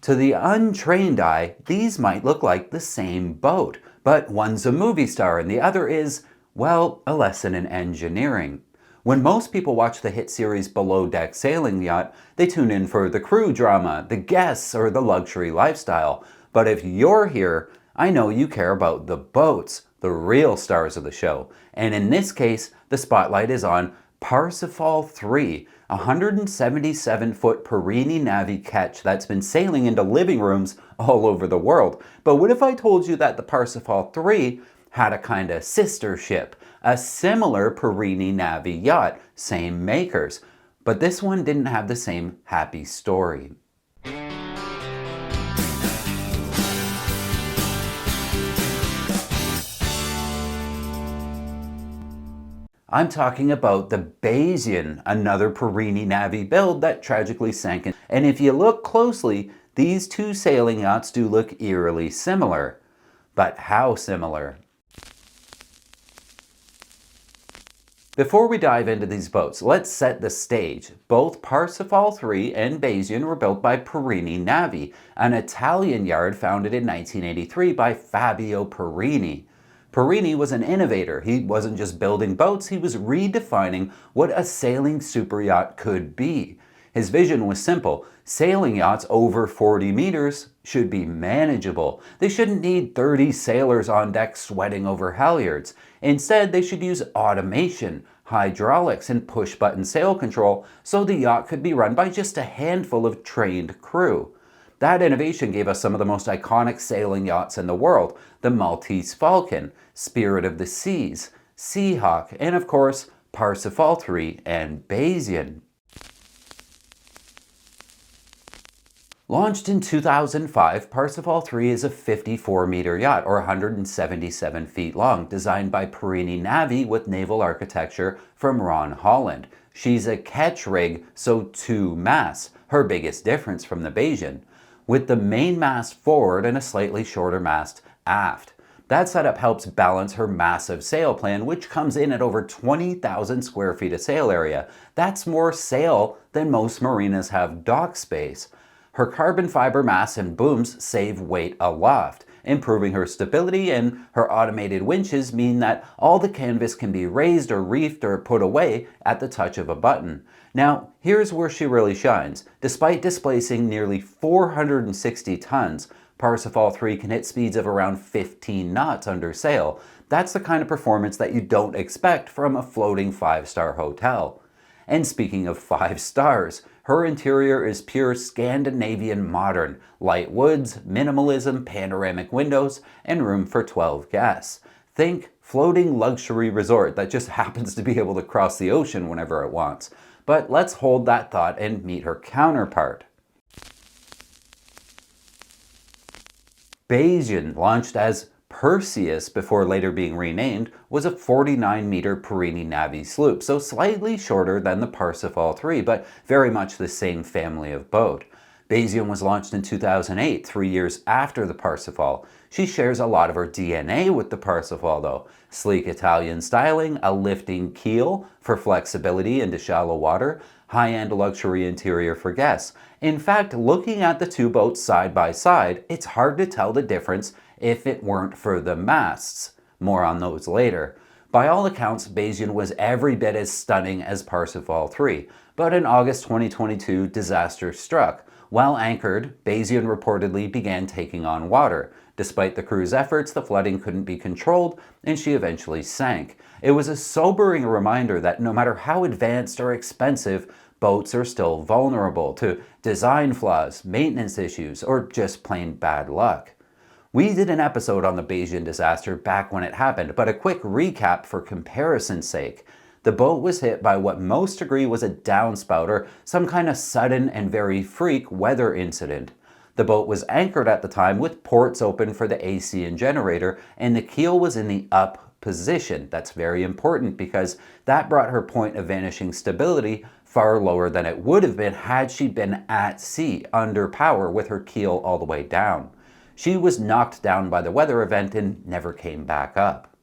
To the untrained eye, these might look like the same boat, but one's a movie star and the other is, well, a lesson in engineering. When most people watch the hit series Below Deck Sailing Yacht, they tune in for the crew drama, the guests, or the luxury lifestyle. But if you're here, I know you care about the boats, the real stars of the show. And in this case, the spotlight is on Parsifal III, a 177-foot Perini Navi ketch that's been sailing into living rooms all over the world. But what if I told you that the Parsifal III had a kind of sister ship, a similar Perini Navi yacht, same makers, but this one didn't have the same happy story. I'm talking about the Bayesian, another Perini Navi build that tragically sank. And if you look closely, these two sailing yachts do look eerily similar. But how similar? Before we dive into these boats, let's set the stage. Both Parsifal III and Bayesian were built by Perini Navi, an Italian yard founded in 1983 by Fabio Perini. Perini was an innovator. He wasn't just building boats, he was redefining what a sailing superyacht could be. His vision was simple. Sailing yachts over 40 meters should be manageable. They shouldn't need 30 sailors on deck sweating over halyards. Instead, they should use automation, hydraulics, and push-button sail control so the yacht could be run by just a handful of trained crew. That innovation gave us some of the most iconic sailing yachts in the world: the Maltese Falcon, Spirit of the Seas, Seahawk, and of course, Parsifal III and Bayesian. Launched in 2005, Parsifal III is a 54-meter yacht, or 177 feet long, designed by Perini Navi with naval architecture from Ron Holland. She's a ketch rig, so 2 masts, her biggest difference from the Bayesian, with the main mast forward and a slightly shorter mast aft. That setup helps balance her massive sail plan, which comes in at over 20,000 square feet of sail area. That's more sail than most marinas have dock space. Her carbon fiber masts and booms save weight aloft, improving her stability, and her automated winches mean that all the canvas can be raised or reefed or put away at the touch of a button. Now, here's where she really shines. Despite displacing nearly 460 tons, Parsifal III can hit speeds of around 15 knots under sail. That's the kind of performance that you don't expect from a floating 5-star hotel. And speaking of 5 stars, her interior is pure Scandinavian modern, light woods, minimalism, panoramic windows, and room for 12 guests. Think floating luxury resort that just happens to be able to cross the ocean whenever it wants. But let's hold that thought and meet her counterpart. Bayesian, launched as Perseus before later being renamed, was a 49-meter Perini Navi sloop, so slightly shorter than the Parsifal III, but very much the same family of boat. Bayesian was launched in 2008, 3 years after the Parsifal. She shares a lot of her DNA with the Parsifal though. Sleek Italian styling, a lifting keel for flexibility into shallow water, high-end luxury interior for guests. In fact, looking at the two boats side by side, it's hard to tell the difference if it weren't for the masts. More on those later. By all accounts, Bayesian was every bit as stunning as Parsifal III, but in August 2022, disaster struck. While anchored, Bayesian reportedly began taking on water. Despite the crew's efforts, the flooding couldn't be controlled, and she eventually sank. It was a sobering reminder that no matter how advanced or expensive, boats are still vulnerable to design flaws, maintenance issues, or just plain bad luck. We did an episode on the Bayesian disaster back when it happened, but a quick recap for comparison's sake. The boat was hit by what most agree was a downspout or some kind of sudden and very freak weather incident. The boat was anchored at the time with ports open for the AC and generator, and the keel was in the up position. That's very important because that brought her point of vanishing stability far lower than it would have been had she been at sea, under power, with her keel all the way down. She was knocked down by the weather event and never came back up.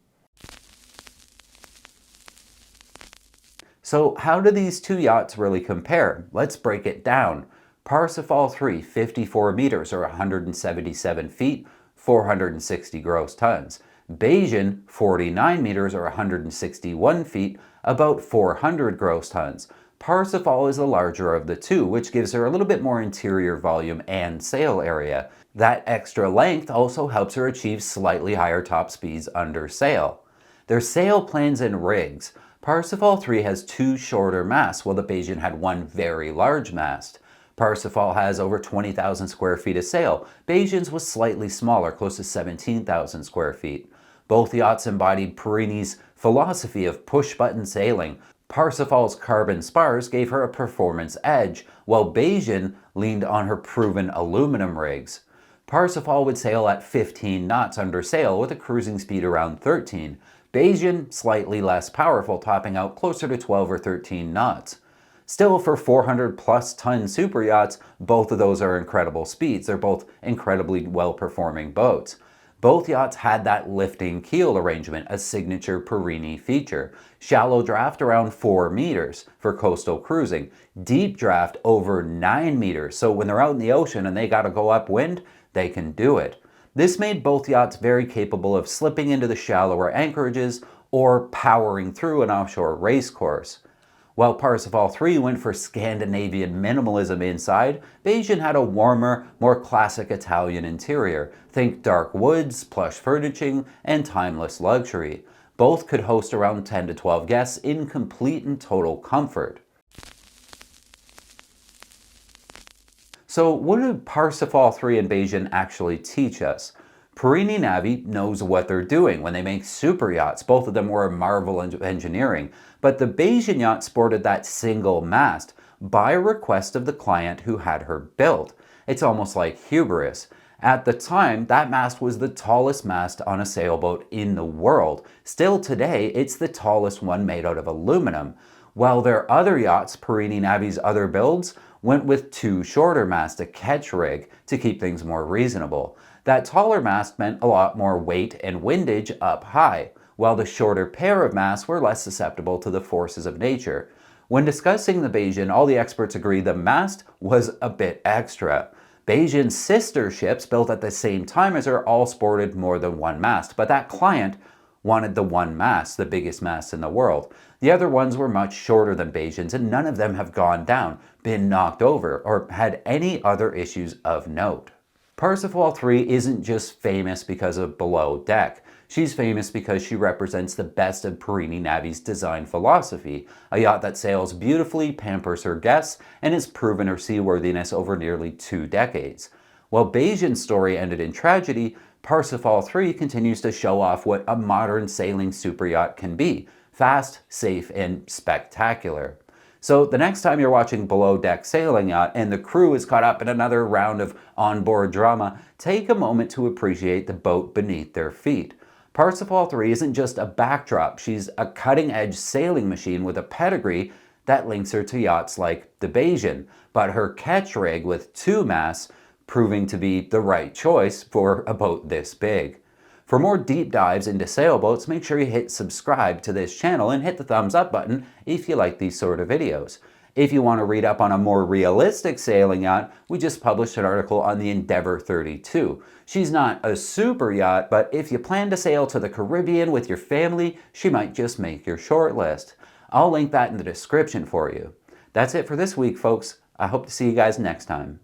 So how do these two yachts really compare? Let's break it down. Parsifal III, 54 meters or 177 feet, 460 gross tons. Bayesian, 49 meters or 161 feet, about 400 gross tons. Parsifal is the larger of the two, which gives her a little bit more interior volume and sail area. That extra length also helps her achieve slightly higher top speeds under sail. Their sail plans and rigs. Parsifal III has two shorter masts, while the Bayesian had one very large mast. Parsifal has over 20,000 square feet of sail. Bayesian's was slightly smaller, close to 17,000 square feet. Both yachts embodied Perini's philosophy of push-button sailing. Parsifal's carbon spars gave her a performance edge, while Bayesian leaned on her proven aluminum rigs. Parsifal would sail at 15 knots under sail with a cruising speed around 13. Bayesian, slightly less powerful, topping out closer to 12 or 13 knots. Still, for 400 plus ton super yachts, both of those are incredible speeds. They're both incredibly well-performing boats. Both yachts had that lifting keel arrangement, a signature Perini feature. Shallow draft around 4 meters for coastal cruising. Deep draft over 9 meters, so when they're out in the ocean and they gotta go upwind, they can do it. This made both yachts very capable of slipping into the shallower anchorages or powering through an offshore race course. While Parsifal III went for Scandinavian minimalism inside, Bayesian had a warmer, more classic Italian interior. Think dark woods, plush furnishing, and timeless luxury. Both could host around 10 to 12 guests in complete and total comfort. So what do Parsifal III and Bayesian actually teach us? Perini Navi knows what they're doing when they make super yachts. Both of them were a marvel of engineering. But the Bayesian yacht sported that single mast by request of the client who had her built. It's almost like hubris. At the time, that mast was the tallest mast on a sailboat in the world. Still today, it's the tallest one made out of aluminum. While their other yachts, Perini Navi's other builds, went with two shorter masts, a catch rig, to keep things more reasonable. That taller mast meant a lot more weight and windage up high, while the shorter pair of masts were less susceptible to the forces of nature. When discussing the Bayesian, all the experts agree the mast was a bit extra. Bayesian's sister ships, built at the same time as her, all sported more than one mast, but that client wanted the one mast, the biggest mast in the world. The other ones were much shorter than Bayesian's, and none of them have gone down, been knocked over, or had any other issues of note. Parsifal III isn't just famous because of Below Deck. She's famous because she represents the best of Perini Navi's design philosophy, a yacht that sails beautifully, pampers her guests, and has proven her seaworthiness over nearly 2 decades. While Bayesian's story ended in tragedy, Parsifal III continues to show off what a modern sailing superyacht can be: fast, safe, and spectacular. So the next time you're watching Below Deck Sailing Yacht and the crew is caught up in another round of onboard drama, take a moment to appreciate the boat beneath their feet. Parsifal III isn't just a backdrop, she's a cutting-edge sailing machine with a pedigree that links her to yachts like the Bayesian, but her catch rig with 2 masts proving to be the right choice for a boat this big. For more deep dives into sailboats, make sure you hit subscribe to this channel and hit the thumbs up button if you like these sort of videos. If you want to read up on a more realistic sailing yacht, we just published an article on the Endeavour 32. She's not a super yacht, but if you plan to sail to the Caribbean with your family, she might just make your short list. I'll link that in the description for you. That's it for this week, folks. I hope to see you guys next time.